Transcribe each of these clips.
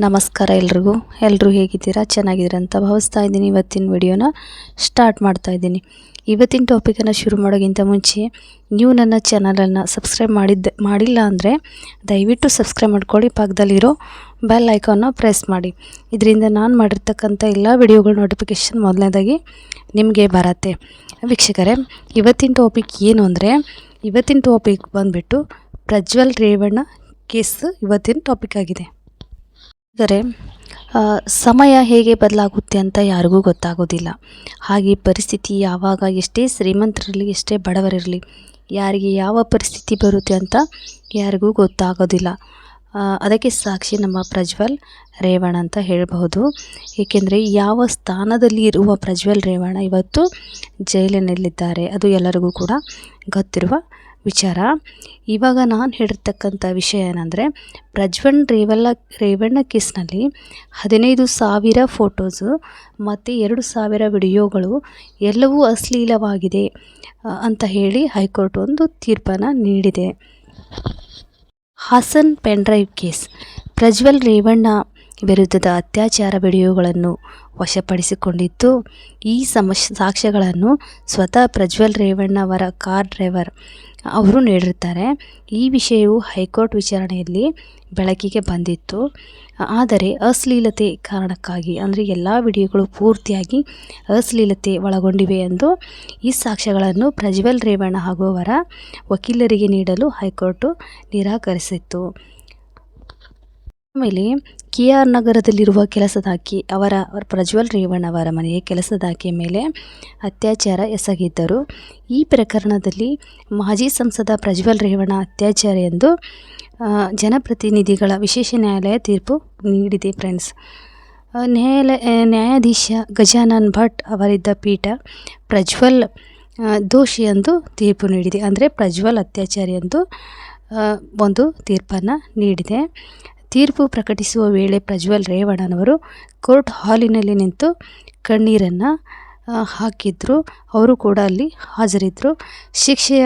ನಮಸ್ಕಾರ ಎಲ್ಲರೂ ಹೇಗಿದ್ದೀರಾ? ಚೆನ್ನಾಗಿದ್ದೀರಾ ಅಂತ ಭಾವಿಸ್ತಾ ಇದ್ದೀನಿ. ಇವತ್ತಿನ ವಿಡಿಯೋನ ಸ್ಟಾರ್ಟ್ ಮಾಡ್ತಾ ಇದ್ದೀನಿ. ಇವತ್ತಿನ ಟಾಪಿಕನ್ನು ಶುರು ಮಾಡೋಕ್ಕಿಂತ ಮುಂಚೆ ನೀವು ನನ್ನ ಚಾನಲನ್ನು ಸಬ್ಸ್ಕ್ರೈಬ್ ಮಾಡಿಲ್ಲ ಅಂದರೆ ದಯವಿಟ್ಟು ಸಬ್ಸ್ಕ್ರೈಬ್ ಮಾಡ್ಕೊಳ್ಳಿ. ಪಕ್ಕದಲ್ಲಿರೋ ಬೆಲ್ ಐಕಾನ್ನ ಪ್ರೆಸ್ ಮಾಡಿ. ಇದರಿಂದ ನಾನು ಮಾಡಿರ್ತಕ್ಕಂಥ ಎಲ್ಲ ವಿಡಿಯೋಗಳ ನೋಟಿಫಿಕೇಷನ್ ಮೊದಲನೇದಾಗಿ ನಿಮಗೆ ಬರುತ್ತೆ. ವೀಕ್ಷಕರೇ, ಇವತ್ತಿನ ಟಾಪಿಕ್ ಏನು ಅಂದರೆ ಇವತ್ತಿನ ಟಾಪಿಕ್ ಬಂದುಬಿಟ್ಟು ಪ್ರಜ್ವಲ್ ರೇವಣ್ಣ ಕೇಸ್ ಇವತ್ತಿನ ಟಾಪಿಕ್ ಆಗಿದೆ. ಆದರೆ ಸಮಯ ಹೇಗೆ ಬದಲಾಗುತ್ತೆ ಅಂತ ಯಾರಿಗೂ ಗೊತ್ತಾಗೋದಿಲ್ಲ. ಹಾಗೆ ಪರಿಸ್ಥಿತಿ ಯಾವಾಗ ಎಷ್ಟೇ ಶ್ರೀಮಂತರಿರಲಿ ಎಷ್ಟೇ ಬಡವರಿರಲಿ ಯಾರಿಗೆ ಯಾವ ಪರಿಸ್ಥಿತಿ ಬರುತ್ತೆ ಅಂತ ಯಾರಿಗೂ ಗೊತ್ತಾಗೋದಿಲ್ಲ. ಅದಕ್ಕೆ ಸಾಕ್ಷಿ ನಮ್ಮ ಪ್ರಜ್ವಲ್ ರೇವಣ್ಣ ಅಂತ ಹೇಳಬಹುದು. ಏಕೆಂದರೆ ಯಾವ ಸ್ಥಾನದಲ್ಲಿ ಇರುವ ಪ್ರಜ್ವಲ್ ರೇವಣ್ಣ ಇವತ್ತು ಜೈಲಿನಲ್ಲಿದ್ದಾರೆ, ಅದು ಎಲ್ಲರಿಗೂ ಕೂಡ ಗೊತ್ತಿರುವ ವಿಚಾರ. ಇವಾಗ ನಾನು ಹೇಳಿರ್ತಕ್ಕಂಥ ವಿಷಯ ಏನಂದರೆ ಪ್ರಜ್ವಲ್ ರೇವಣ್ಣ ಕೇಸ್ನಲ್ಲಿ 15,000 ಫೋಟೋಸು ಮತ್ತು 2,000 ವಿಡಿಯೋಗಳು ಎಲ್ಲವೂ ಅಶ್ಲೀಲವಾಗಿದೆ ಅಂತ ಹೇಳಿ ಹೈಕೋರ್ಟ್ ಒಂದು ತೀರ್ಪನ್ನು ನೀಡಿದೆ. Hassan pen drive case. ಪ್ರಜ್ವಲ್ ರೇವಣ್ಣ ವಿರುದ್ಧದ ಅತ್ಯಾಚಾರ ವಿಡಿಯೋಗಳನ್ನು ವಶಪಡಿಸಿಕೊಂಡಿದ್ದು, ಈ ಸಾಕ್ಷ್ಯಗಳನ್ನು ಸ್ವತಃ ಪ್ರಜ್ವಲ್ ರೇವಣ್ಣ ಅವರ ಕಾರ್ ಡ್ರೈವರ್ ಅವರು ನೀಡಿರ್ತಾರೆ. ಈ ವಿಷಯವು ಹೈಕೋರ್ಟ್ ವಿಚಾರಣೆಯಲ್ಲಿ ಬೆಳಕಿಗೆ ಬಂದಿತ್ತು. ಆದರೆ ಅಶ್ಲೀಲತೆ ಕಾರಣಕ್ಕಾಗಿ ಅಂದರೆ ಎಲ್ಲ ವಿಡಿಯೋಗಳು ಪೂರ್ತಿಯಾಗಿ ಅಶ್ಲೀಲತೆ ಒಳಗೊಂಡಿವೆ ಎಂದು ಈ ಸಾಕ್ಷ್ಯಗಳನ್ನು ಪ್ರಜ್ವಲ್ ರೇವಣ್ಣ ಹಾಗೂ ಅವರ ವಕೀಲರಿಗೆ ನೀಡಲು ಹೈಕೋರ್ಟು ನಿರಾಕರಿಸಿತ್ತು. ಆಮೇಲೆ KR ನಗರದಲ್ಲಿರುವ ಕೆಲಸದಾಕೆ ಪ್ರಜ್ವಲ್ ರೇವಣ್ಣ ಅವರ ಮನೆಯ ಕೆಲಸದಾಕೆ ಮೇಲೆ ಅತ್ಯಾಚಾರ ಎಸಗಿದ್ದರು. ಈ ಪ್ರಕರಣದಲ್ಲಿ ಮಾಜಿ ಸಂಸದ ಪ್ರಜ್ವಲ್ ರೇವಣ್ಣ ಅತ್ಯಾಚಾರ ಎಂದು ಜನಪ್ರತಿನಿಧಿಗಳ ವಿಶೇಷ ನ್ಯಾಯಾಲಯ ತೀರ್ಪು ನೀಡಿದೆ. ಫ್ರೆಂಡ್ಸ್, ನ್ಯಾಯಾಧೀಶ ಗಜಾನನ್ ಭಟ್ ಅವರಿದ್ದ ಪೀಠ ಪ್ರಜ್ವಲ್ ದೋಷಿ ಎಂದು ತೀರ್ಪು ನೀಡಿದೆ. ಅಂದರೆ ಪ್ರಜ್ವಲ್ ಅತ್ಯಾಚಾರಿ ಎಂದು ಒಂದು ತೀರ್ಪನ್ನು ನೀಡಿದೆ. ತೀರ್ಪು ಪ್ರಕಟಿಸುವ ವೇಳೆ ಪ್ರಜ್ವಲ್ ರೇವಣ್ಣನವರು ಕೋರ್ಟ್ ಹಾಲಿನಲ್ಲಿ ನಿಂತು ಕಣ್ಣೀರನ್ನು ಹಾಕಿದ್ರು. ಅವರು ಕೂಡ ಅಲ್ಲಿ ಹಾಜರಿದ್ದರು. ಶಿಕ್ಷೆಯ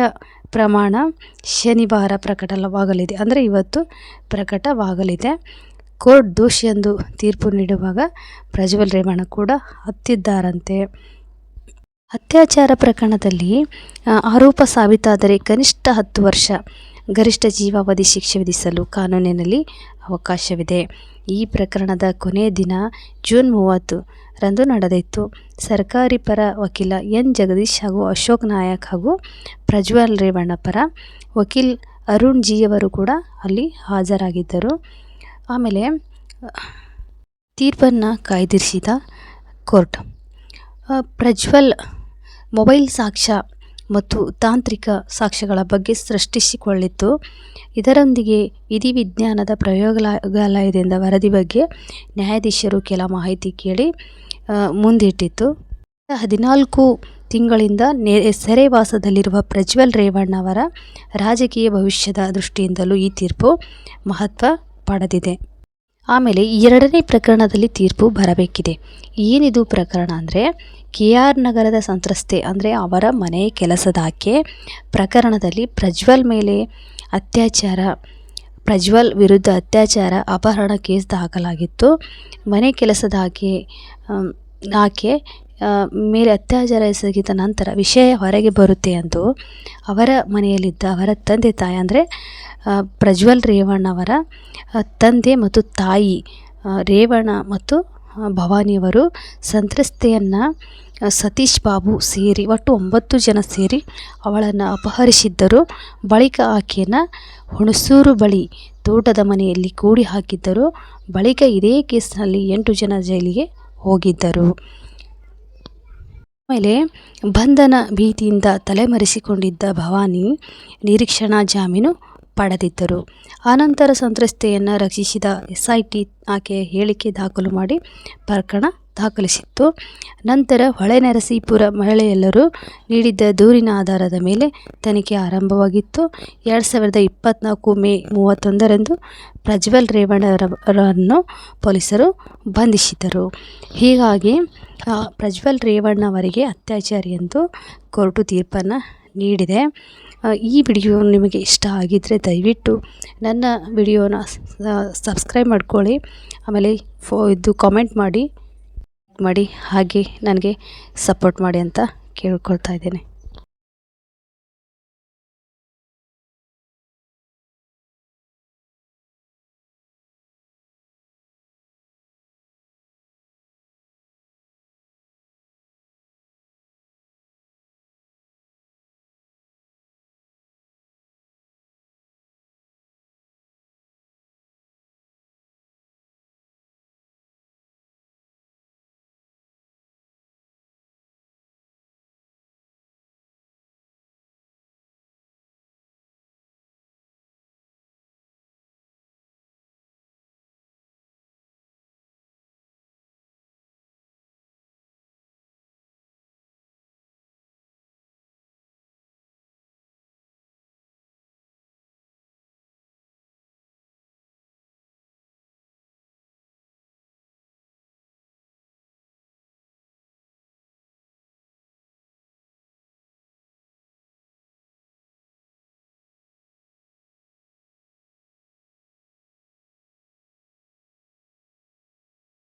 ಪ್ರಮಾಣ ಶನಿವಾರ ಪ್ರಕಟವಾಗಲಿದೆ. ಅಂದರೆ ಇವತ್ತು ಪ್ರಕಟವಾಗಲಿದೆ. ಕೋರ್ಟ್ ದೋಷಿ ಎಂದು ತೀರ್ಪು ನೀಡುವಾಗ ಪ್ರಜ್ವಲ್ ರೇವಣ್ಣ ಕೂಡ ಹತ್ತಿದ್ದಾರಂತೆ. ಅತ್ಯಾಚಾರ ಪ್ರಕರಣದಲ್ಲಿ ಆರೋಪ ಸಾಬೀತಾದರೆ ಕನಿಷ್ಠ 10 ವರ್ಷ ಗರಿಷ್ಠ ಜೀವಾವಧಿ ಶಿಕ್ಷೆ ವಿಧಿಸಲು ಕಾನೂನಿನಲ್ಲಿ ಅವಕಾಶವಿದೆ. ಈ ಪ್ರಕರಣದ ಕೊನೆಯ ದಿನ ಜೂನ್ 30 ರಂದು ನಡೆದಿತ್ತು. ಸರ್ಕಾರಿ ಪರ ವಕೀಲ ಎನ್ ಜಗದೀಶ್ ಹಾಗೂ ಅಶೋಕ್ ನಾಯಕ್ ಹಾಗೂ ಪ್ರಜ್ವಲ್ ರೇವಣ್ಣ ಪರ ವಕೀಲ್ ಅರುಣ್ ಜಿ ಅವರು ಕೂಡ ಅಲ್ಲಿ ಹಾಜರಾಗಿದ್ದರು. ಆಮೇಲೆ ತೀರ್ಪನ್ನು ಕಾಯ್ದಿರಿಸಿದ ಕೋರ್ಟ್ ಪ್ರಜ್ವಲ್ ಮೊಬೈಲ್ ಸಾಕ್ಷ್ಯ ಮತ್ತು ತಾಂತ್ರಿಕ ಸಾಕ್ಷ್ಯಗಳ ಬಗ್ಗೆ ಸೃಷ್ಟಿಸಿಕೊಳ್ಳಿತ್ತು. ಇದರೊಂದಿಗೆ ವಿಧಿವಿಜ್ಞಾನದ ಪ್ರಯೋಗಾಲಯದಿಂದ ವರದಿ ಬಗ್ಗೆ ನ್ಯಾಯಾಧೀಶರು ಕೆಲ ಮಾಹಿತಿ ಕೇಳಿ ಮುಂದಿಟ್ಟಿತ್ತು. 14 ತಿಂಗಳಿಂದ ಸೆರೆವಾಸದಲ್ಲಿರುವ ಪ್ರಜ್ವಲ್ ರೇವಣ್ಣ ಅವರ ರಾಜಕೀಯ ಭವಿಷ್ಯದ ದೃಷ್ಟಿಯಿಂದಲೂ ಈ ತೀರ್ಪು ಮಹತ್ವ ಪಡೆದಿದೆ. ಆಮೇಲೆ 2ನೇ ಪ್ರಕರಣದಲ್ಲಿ ತೀರ್ಪು ಬರಬೇಕಿದೆ. ಏನಿದು ಪ್ರಕರಣ ಅಂದರೆ KR ನಗರದ ಸಂತ್ರಸ್ತೆ ಅಂದರೆ ಅವರ ಮನೆ ಕೆಲಸದಾಕೆ ಪ್ರಕರಣದಲ್ಲಿ ಪ್ರಜ್ವಲ್ ವಿರುದ್ಧ ಅತ್ಯಾಚಾರ ಅಪಹರಣ ಕೇಸ್ ದಾಖಲಾಗಿತ್ತು. ಮನೆ ಕೆಲಸದಾಕೆ ಆಕೆ ಮೇಲೆ ಅತ್ಯಾಚಾರ ಎಸಗಿದ ನಂತರ ವಿಷಯ ಹೊರಗೆ ಬರುತ್ತೆ ಎಂದು ಅವರ ಮನೆಯಲ್ಲಿದ್ದ ಅವರ ತಂದೆ ತಾಯಿ ಅಂದರೆ ಪ್ರಜ್ವಲ್ ರೇವಣ್ಣ ಅವರ ತಂದೆ ಮತ್ತು ತಾಯಿ ರೇವಣ್ಣ ಮತ್ತು ಭವಾನಿಯವರು ಸಂತ್ರಸ್ತೆಯನ್ನು ಸತೀಶ್ ಬಾಬು ಸೇರಿ ಒಟ್ಟು 9 ಜನ ಸೇರಿ ಅವಳನ್ನು ಅಪಹರಿಸಿದ್ದರು. ಬಳಿಕ ಆಕೆಯನ್ನು ಹುಣಸೂರು ಬಳಿ ತೋಟದ ಮನೆಯಲ್ಲಿ ಕೂಡಿ ಹಾಕಿದ್ದರು. ಬಳಿಕ ಇದೇ ಕೇಸ್ನಲ್ಲಿ 8 ಜನ ಜೈಲಿಗೆ ಹೋಗಿದ್ದರು. ಆಮೇಲೆ ಬಂಧನ ಭೀತಿಯಿಂದ ತಲೆಮರೆಸಿಕೊಂಡಿದ್ದ ಭವಾನಿ ನಿರೀಕ್ಷಣಾ ಜಾಮೀನು ಪಡೆದಿದ್ದರು. ಆನಂತರ ಸಂತ್ರಸ್ತೆಯನ್ನು ರಕ್ಷಿಸಿದ SIT ಆಕೆಯ ಹೇಳಿಕೆ ದಾಖಲು ಮಾಡಿ ಪ್ರಕರಣ ದಾಖಲಿಸಿತ್ತು. ನಂತರ ಹೊಳೆನರಸೀಪುರ ಮಹಿಳೆಯೆಲ್ಲರೂ ನೀಡಿದ್ದ ದೂರಿನ ಆಧಾರದ ಮೇಲೆ ತನಿಖೆ ಆರಂಭವಾಗಿತ್ತು. 2024 ಮೇ 31ರಂದು ಪ್ರಜ್ವಲ್ ರೇವಣ್ಣರನ್ನು ಪೊಲೀಸರು ಬಂಧಿಸಿದರು. ಹೀಗಾಗಿ ಪ್ರಜ್ವಲ್ ರೇವಣ್ಣ ಅವರಿಗೆ ಅತ್ಯಾಚಾರಿ ಎಂದು ಕೋರ್ಟು ತೀರ್ಪನ್ನು ನೀಡಿದೆ. ಈ ವಿಡಿಯೋ ನಿಮಗೆ ಇಷ್ಟ ಆಗಿದ್ದರೆ ದಯವಿಟ್ಟು ನನ್ನ ವಿಡಿಯೋನ ಸಬ್ಸ್ಕ್ರೈಬ್ ಮಾಡ್ಕೊಳ್ಳಿ. ಆಮೇಲೆ ಇದು ಕಾಮೆಂಟ್ ಮಾಡಿ ಹಾಗೆ ನನಗೆ ಸಪೋರ್ಟ್ ಮಾಡಿ ಅಂತ ಕೇಳ್ಕೊಳ್ತಾ ಇದ್ದೇನೆ.